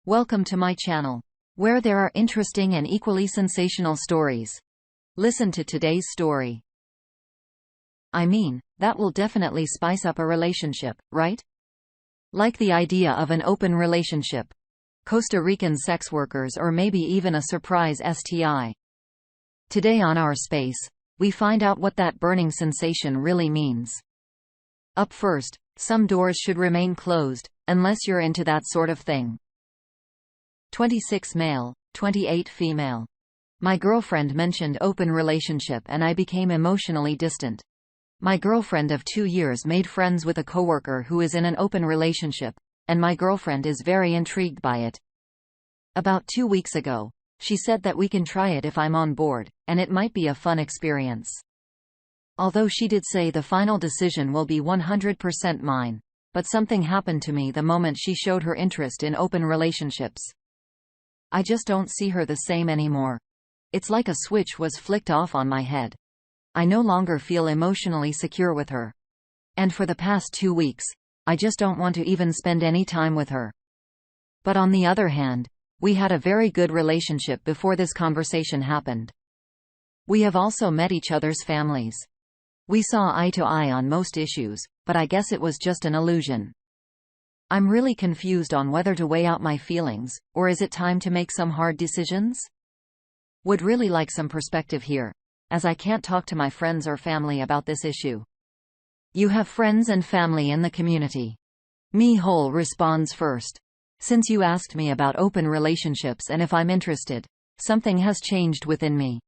Welcome to my channel, where there are interesting and equally sensational stories. Listen to today's story. I mean, that will definitely spice up a relationship, right? Like the idea of an open relationship, Costa Rican sex workers, or maybe even a surprise STI. Today on Our Space, we find out what that burning sensation really means. Up first, some doors should remain closed, unless you're into that sort of thing. 26 male, 28 female. My girlfriend mentioned open relationship and I became emotionally distant. My girlfriend of 2 years made friends with a coworker who is in an open relationship, and my girlfriend is very intrigued by it. About 2 weeks ago, she said that we can try it if I'm on board, and it might be a fun experience. Although she did say the final decision will be 100% mine, but something happened to me the moment she showed her interest in open relationships. I just don't see her the same anymore. It's like a switch was flicked off on my head. I no longer feel emotionally secure with her. And for the past 2 weeks, I just don't want to even spend any time with her. But on the other hand, we had a very good relationship before this conversation happened. We have also met each other's families. We saw eye to eye on most issues, but I guess it was just an illusion. I'm really confused on whether to weigh out my feelings, or is it time to make some hard decisions? Would really like some perspective here, as I can't talk to my friends or family about this issue. You have friends and family in the community. Me Hole responds first. Since you asked me about open relationships and if I'm interested, something has changed within me.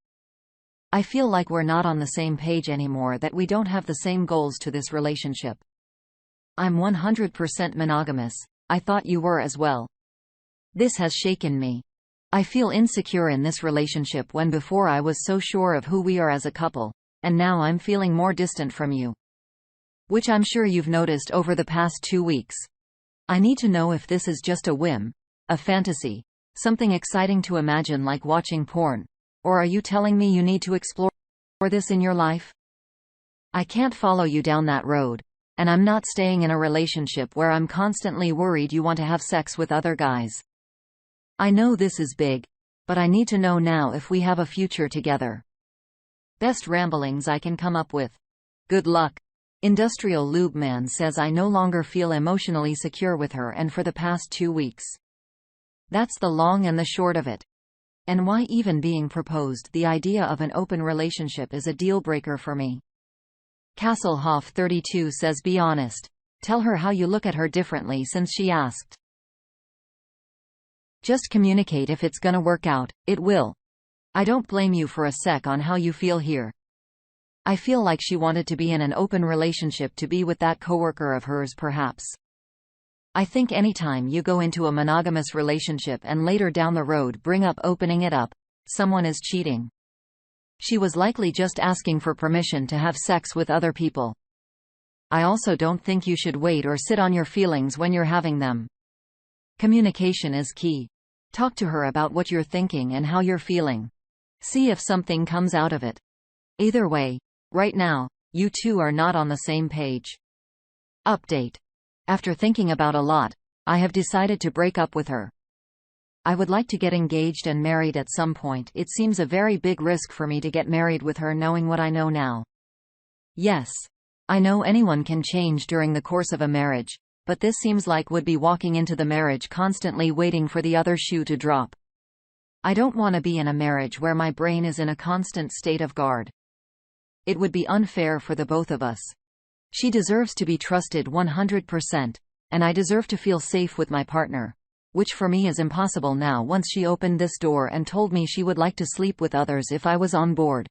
I feel like we're not on the same page anymore, that we don't have the same goals to this relationship. I'm 100% monogamous. I thought you were as well. This has shaken me. I feel insecure in this relationship when before I was so sure of who we are as a couple, and now I'm feeling more distant from you. Which I'm sure you've noticed over the past 2 weeks. I need to know if this is just a whim, a fantasy, something exciting to imagine like watching porn, or are you telling me you need to explore this in your life? I can't follow you down that road. And I'm not staying in a relationship where I'm constantly worried you want to have sex with other guys. I know this is big, but I need to know now if we have a future together. Best ramblings I can come up with. Good luck. Industrial Lube Man says I no longer feel emotionally secure with her, and for the past 2 weeks. That's the long and the short of it. And why even being proposed, the idea of an open relationship is a deal breaker for me. Castlehoff 32 says be honest. Tell her how you look at her differently since she asked. Just communicate. If it's gonna work out, it will. I don't blame you for a sec on how you feel here. I feel like she wanted to be in an open relationship to be with that coworker of hers perhaps. I think anytime you go into a monogamous relationship and later down the road bring up opening it up, someone is cheating. She was likely just asking for permission to have sex with other people. I also don't think you should wait or sit on your feelings when you're having them. Communication is key. Talk to her about what you're thinking and how you're feeling. See if something comes out of it. Either way, right now, you two are not on the same page. Update. After thinking about a lot, I have decided to break up with her. I would like to get engaged and married at some point. It seems a very big risk for me to get married with her knowing what I know now. Yes. I know anyone can change during the course of a marriage, but this seems like would be walking into the marriage constantly waiting for the other shoe to drop. I don't want to be in a marriage where my brain is in a constant state of guard. It would be unfair for the both of us. She deserves to be trusted 100%, and I deserve to feel safe with my partner. Which for me is impossible now once she opened this door and told me she would like to sleep with others if I was on board.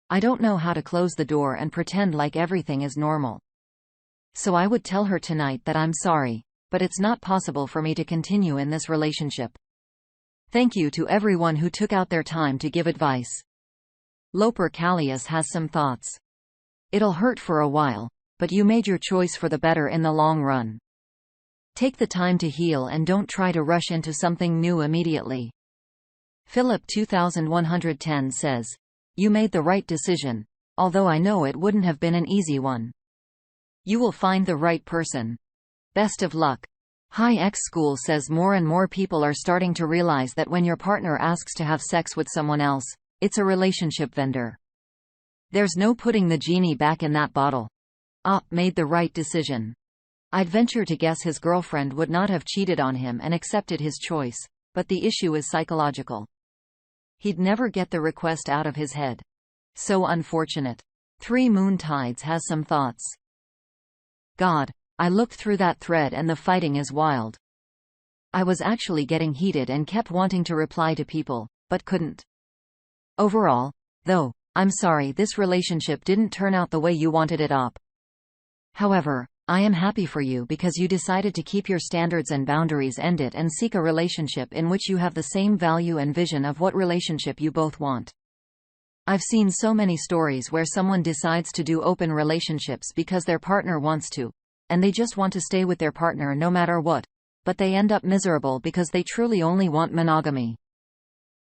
I don't know how to close the door and pretend like everything is normal. So I would tell her tonight that I'm sorry, but it's not possible for me to continue in this relationship. Thank you to everyone who took out their time to give advice. Loper Callius has some thoughts. It'll hurt for a while, but you made your choice for the better in the long run. Take the time to heal and don't try to rush into something new immediately. Philip 2110 says, you made the right decision, although I know it wouldn't have been an easy one. You will find the right person. Best of luck. High X School says more and more people are starting to realize that when your partner asks to have sex with someone else, it's a relationship vendor. There's no putting the genie back in that bottle. Made the right decision. I'd venture to guess his girlfriend would not have cheated on him and accepted his choice, but the issue is psychological. He'd never get the request out of his head. So unfortunate. 3 Moon Tides has some thoughts. God, I looked through that thread and the fighting is wild. I was actually getting heated and kept wanting to reply to people, but couldn't. Overall, though, I'm sorry this relationship didn't turn out the way you wanted it up. However, I am happy for you because you decided to keep your standards and boundaries, end it, and seek a relationship in which you have the same value and vision of what relationship you both want. I've seen so many stories where someone decides to do open relationships because their partner wants to, and they just want to stay with their partner no matter what, but they end up miserable because they truly only want monogamy.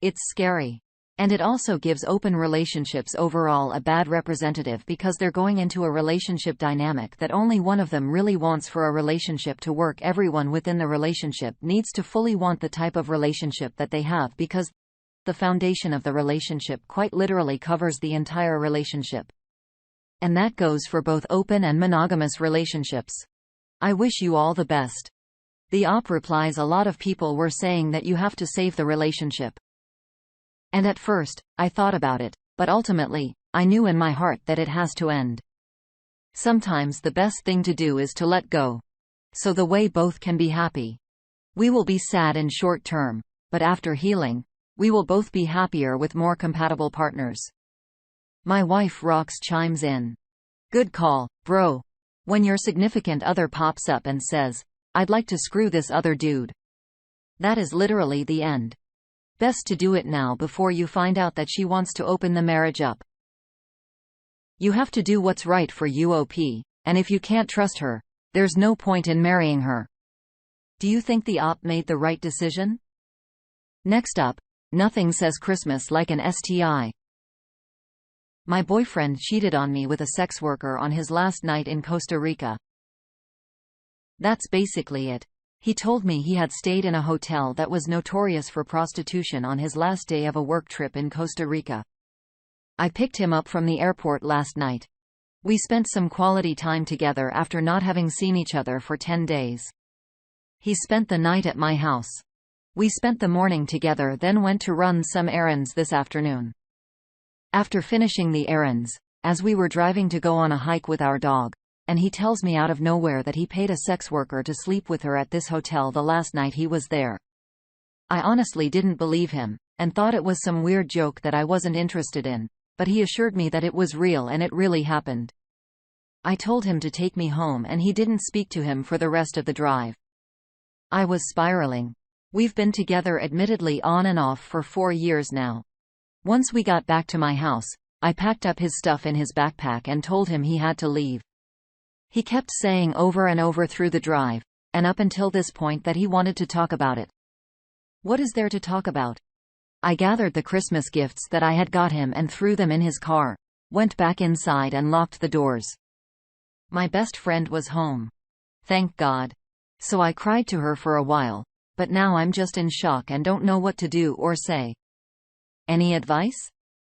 It's scary. And it also gives open relationships overall a bad representative because they're going into a relationship dynamic that only one of them really wants. For a relationship to work, everyone within the relationship needs to fully want the type of relationship that they have, because the foundation of the relationship quite literally covers the entire relationship. And that goes for both open and monogamous relationships. I wish you all the best. The op replies: a lot of people were saying that you have to save the relationship. And at first, I thought about it, but ultimately, I knew in my heart that it has to end. Sometimes the best thing to do is to let go. So the way both can be happy. We will be sad in short term, but after healing, we will both be happier with more compatible partners. My wife rocks chimes in. Good call, bro. When your significant other pops up and says, "I'd like to screw this other dude," that is literally the end. Best to do it now before you find out that she wants to open the marriage up. You have to do what's right for you, OP, and if you can't trust her, there's no point in marrying her. Do you think the op made the right decision? Next up, nothing says Christmas like an STI. My boyfriend cheated on me with a sex worker on his last night in Costa Rica. That's basically it. He told me he had stayed in a hotel that was notorious for prostitution on his last day of a work trip in Costa Rica. I picked him up from the airport last night. We spent some quality time together after not having seen each other for 10 days. He spent the night at my house. We spent the morning together, then went to run some errands this afternoon. After finishing the errands, as we were driving to go on a hike with our dog, and he tells me out of nowhere that he paid a sex worker to sleep with her at this hotel the last night he was there. I honestly didn't believe him, and thought it was some weird joke that I wasn't interested in, but he assured me that it was real and it really happened. I told him to take me home and he didn't speak to him for the rest of the drive. I was spiraling. We've been together admittedly on and off for 4 years now. Once we got back to my house, I packed up his stuff in his backpack and told him he had to leave. He kept saying over and over through the drive, and up until this point, that he wanted to talk about it. What is there to talk about? I gathered the Christmas gifts that I had got him and threw them in his car, went back inside and locked the doors. My best friend was home. Thank God. So I cried to her for a while, but now I'm just in shock and don't know what to do or say. Any advice?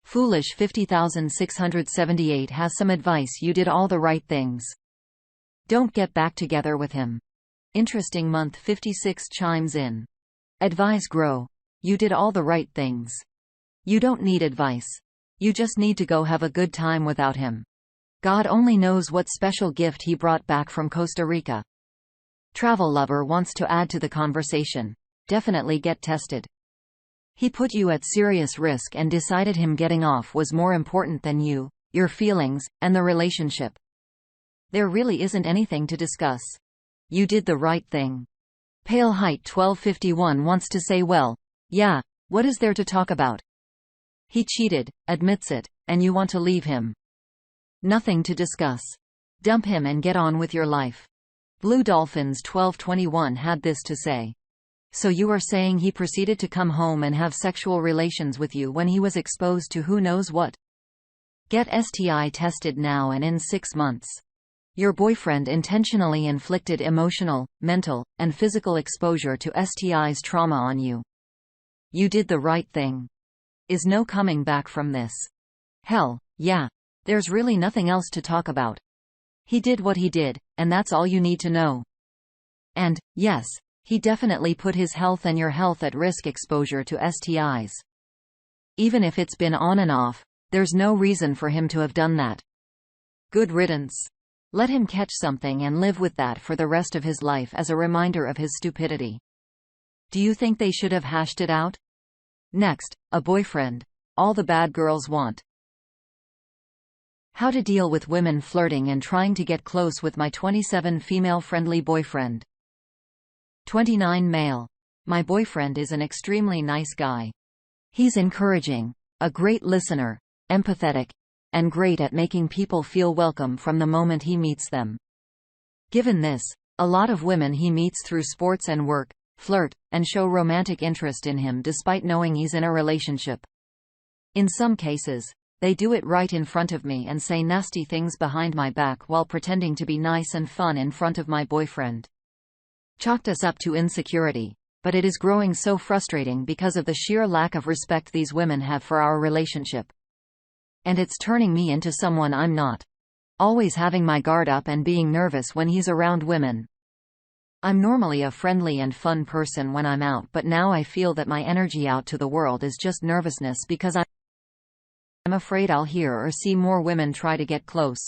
Foolish 50678 has some advice. You did all the right things. Don't get back together with him. Interesting month 56 chimes in. Advise grow. You did all the right things. You don't need advice. You just need to go have a good time without him. God only knows what special gift he brought back from Costa Rica. Travel lover wants to add to the conversation. Definitely get tested. He put you at serious risk and decided him getting off was more important than you, your feelings, and the relationship. There really isn't anything to discuss. You did the right thing. Pale Height 1251 wants to say, well, yeah, what is there to talk about? He cheated, admits it, and you want to leave him. Nothing to discuss. Dump him and get on with your life. Blue Dolphins 1221 had this to say. So you are saying he proceeded to come home and have sexual relations with you when he was exposed to who knows what? Get STI tested now and in 6 months. Your boyfriend intentionally inflicted emotional, mental, and physical exposure to STIs trauma on you. You did the right thing. Is no coming back from this. Hell, yeah. There's really nothing else to talk about. He did what he did, and that's all you need to know. And, yes, he definitely put his health and your health at risk exposure to STIs. Even if it's been on and off, there's no reason for him to have done that. Good riddance. Let him catch something and live with that for the rest of his life as a reminder of his stupidity. Do you think they should have hashed it out? Next, a boyfriend. All the bad girls want. How to deal with women flirting and trying to get close with my 27 female-friendly boyfriend. 29 male. My boyfriend is an extremely nice guy. He's encouraging, a great listener, empathetic, and great at making people feel welcome from the moment he meets them. Given this, a lot of women he meets through sports and work flirt and show romantic interest in him despite knowing he's in a relationship. In some cases, they do it right in front of me and say nasty things behind my back while pretending to be nice and fun in front of my boyfriend. Chalked us up to insecurity, but it is growing so frustrating because of the sheer lack of respect these women have for our relationship. And it's turning me into someone I'm not. Always having my guard up and being nervous when he's around women. I'm normally a friendly and fun person when I'm out, but now I feel that my energy out to the world is just nervousness because I'm afraid I'll hear or see more women try to get close.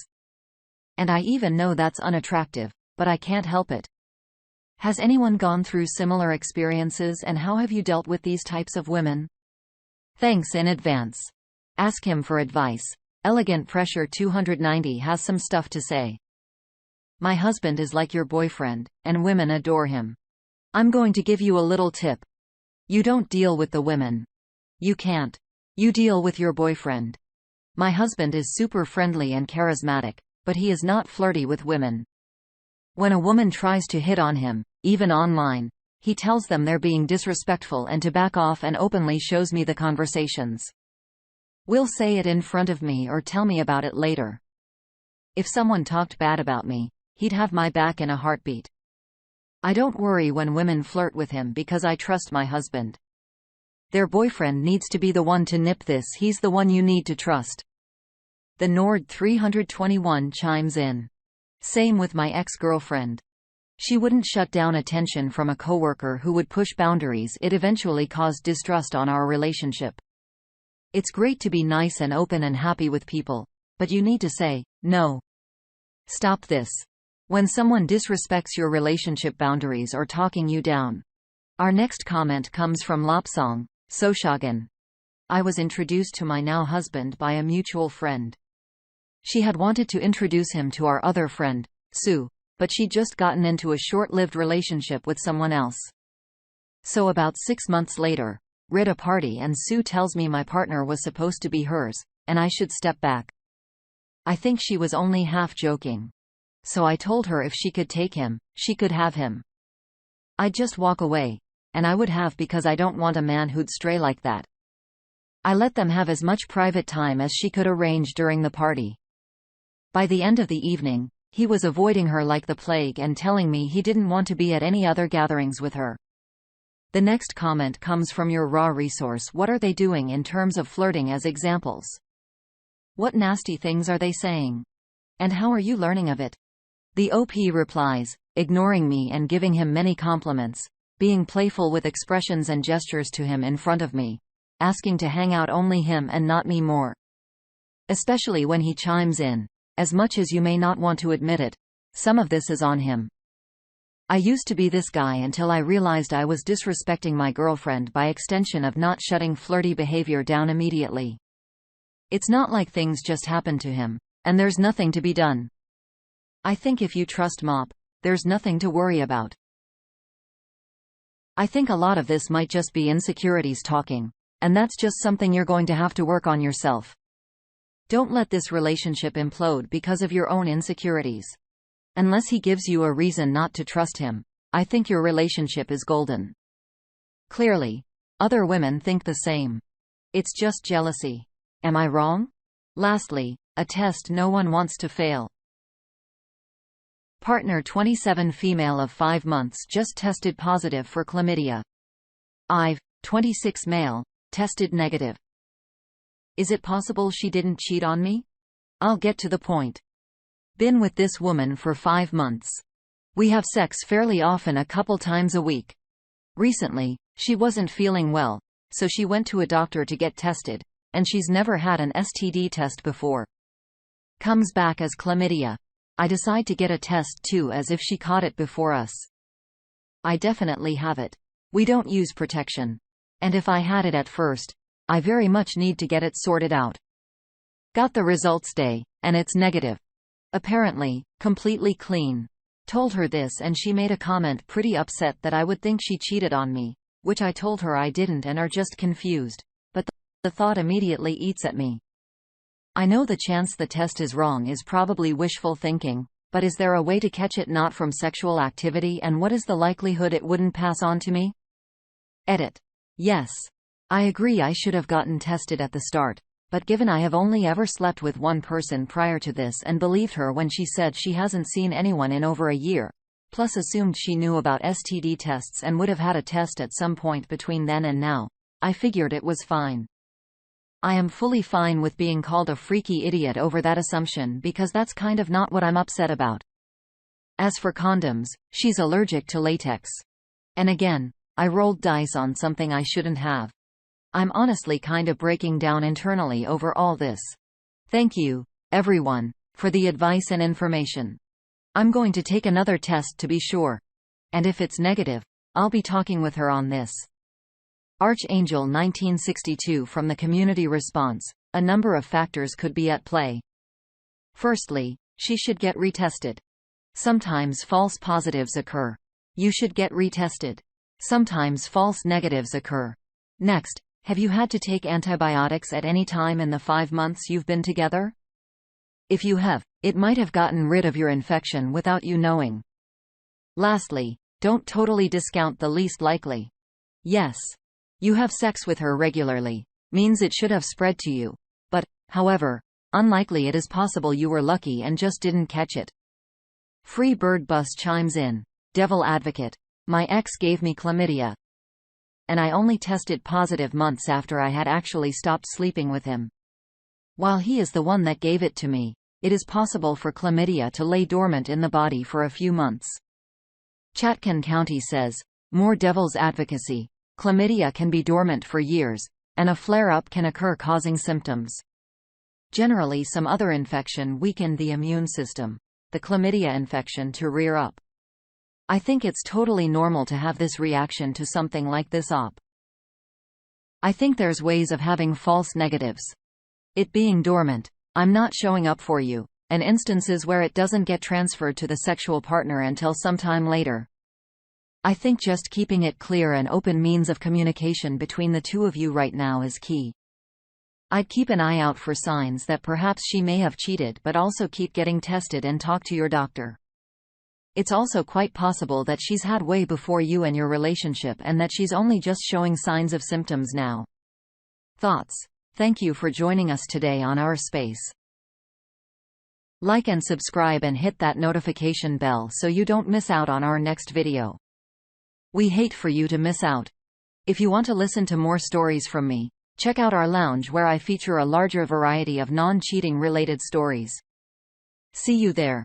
And I even know that's unattractive, but I can't help it. Has anyone gone through similar experiences, and how have you dealt with these types of women? Thanks in advance. Ask him for advice. Elegant Pressure 290 has some stuff to say. My husband is like your boyfriend, and women adore him. I'm going to give you a little tip. You don't deal with the women. You can't. You deal with your boyfriend. My husband is super friendly and charismatic, but he is not flirty with women. When a woman tries to hit on him, even online, he tells them they're being disrespectful and to back off and openly shows me the conversations. Will say it in front of me or tell me about it later. If someone talked bad about me, he'd have my back in a heartbeat. I don't worry when women flirt with him because I trust my husband. Their boyfriend needs to be the one to nip this. He's the one you need to trust. The Nord 321 chimes in. Same with my ex-girlfriend. She wouldn't shut down attention from a coworker who would push boundaries. It eventually caused distrust on our relationship. It's great to be nice and open and happy with people, but you need to say, no. Stop this. When someone disrespects your relationship boundaries or talking you down. Our next comment comes from Lopsong, Soshagan. I was introduced to my now husband by a mutual friend. She had wanted to introduce him to our other friend, Sue, but she'd just gotten into a short-lived relationship with someone else. So about 6 months later, we're at a party and Sue tells me my partner was supposed to be hers, and I should step back. I think she was only half joking. So I told her if she could take him, she could have him. I'd just walk away, and I would have because I don't want a man who'd stray like that. I let them have as much private time as she could arrange during the party. By the end of the evening, he was avoiding her like the plague and telling me he didn't want to be at any other gatherings with her. The next comment comes from your raw resource. What are they doing in terms of flirting as examples? What nasty things are they saying? And how are you learning of it? The OP replies, ignoring me and giving him many compliments, being playful with expressions and gestures to him in front of me, asking to hang out only him and not me more. Especially when he chimes in. As much as you may not want to admit it, some of this is on him. I used to be this guy until I realized I was disrespecting my girlfriend by extension of not shutting flirty behavior down immediately. It's not like things just happened to him, and there's nothing to be done. I think if you trust Mop, there's nothing to worry about. I think a lot of this might just be insecurities talking, and that's just something you're going to have to work on yourself. Don't let this relationship implode because of your own insecurities. Unless he gives you a reason not to trust him, I think your relationship is golden. Clearly, other women think the same. It's just jealousy. Am I wrong? Lastly, a test no one wants to fail. Partner 27 female of 5 months just tested positive for chlamydia. I've 26 male, tested negative. Is it possible she didn't cheat on me? I'll get to the point. Been with this woman for 5 months. We have sex fairly often, a couple times a week. Recently, she wasn't feeling well, so she went to a doctor to get tested, and she's never had an STD test before. Comes back as chlamydia. I decide to get a test too, as if she caught it before us. I definitely have it. We don't use protection. And if I had it at first, I very much need to get it sorted out. Got the results day, and it's negative. Apparently, completely clean. Told her this and she made a comment pretty upset that I would think she cheated on me, which I told her I didn't and are just confused. But the thought immediately eats at me. I know the chance the test is wrong is probably wishful thinking, but is there a way to catch it not from sexual activity, and what is the likelihood it wouldn't pass on to me? Edit. Yes. I agree I should have gotten tested at the start, but given I have only ever slept with one person prior to this and believed her when she said she hasn't seen anyone in over a year, plus assumed she knew about STD tests and would have had a test at some point between then and now, I figured it was fine. I am fully fine with being called a freaky idiot over that assumption, because that's kind of not what I'm upset about. As for condoms, she's allergic to latex. And again, I rolled dice on something I shouldn't have. I'm honestly kind of breaking down internally over all this. Thank you, everyone, for the advice and information. I'm going to take another test to be sure. And if it's negative, I'll be talking with her on this. Archangel 1962. From the community response, a number of factors could be at play. Firstly, she should get retested. Sometimes false positives occur. You should get retested. Sometimes false negatives occur. Next, have you had to take antibiotics at any time in the 5 months you've been together? If you have, it might have gotten rid of your infection without you knowing. Lastly, don't totally discount the least likely. Yes, you have sex with her regularly, means it should have spread to you. But, however, unlikely it is possible you were lucky and just didn't catch it. Free Bird Bus chimes in. Devil advocate. My ex gave me chlamydia. And I only tested positive months after I had actually stopped sleeping with him. While he is the one that gave it to me, it is possible for chlamydia to lay dormant in the body for a few months. Chatkin County says, more devil's advocacy. Chlamydia can be dormant for years, and a flare-up can occur causing symptoms. Generally, some other infection weakened the immune system, the chlamydia infection to rear up. I think it's totally normal to have this reaction to something like this op. I think there's ways of having false negatives. It being dormant, I'm not showing up for you, and instances where it doesn't get transferred to the sexual partner until sometime later. I think just keeping it clear and open means of communication between the two of you right now is key. I'd keep an eye out for signs that perhaps she may have cheated, but also keep getting tested and talk to your doctor. It's also quite possible that she's had way before you and your relationship, and that she's only just showing signs of symptoms now. Thoughts? Thank you for joining us today on our space. Like and subscribe and hit that notification bell so you don't miss out on our next video. We hate for you to miss out. If you want to listen to more stories from me, check out our lounge where I feature a larger variety of non-cheating related stories. See you there.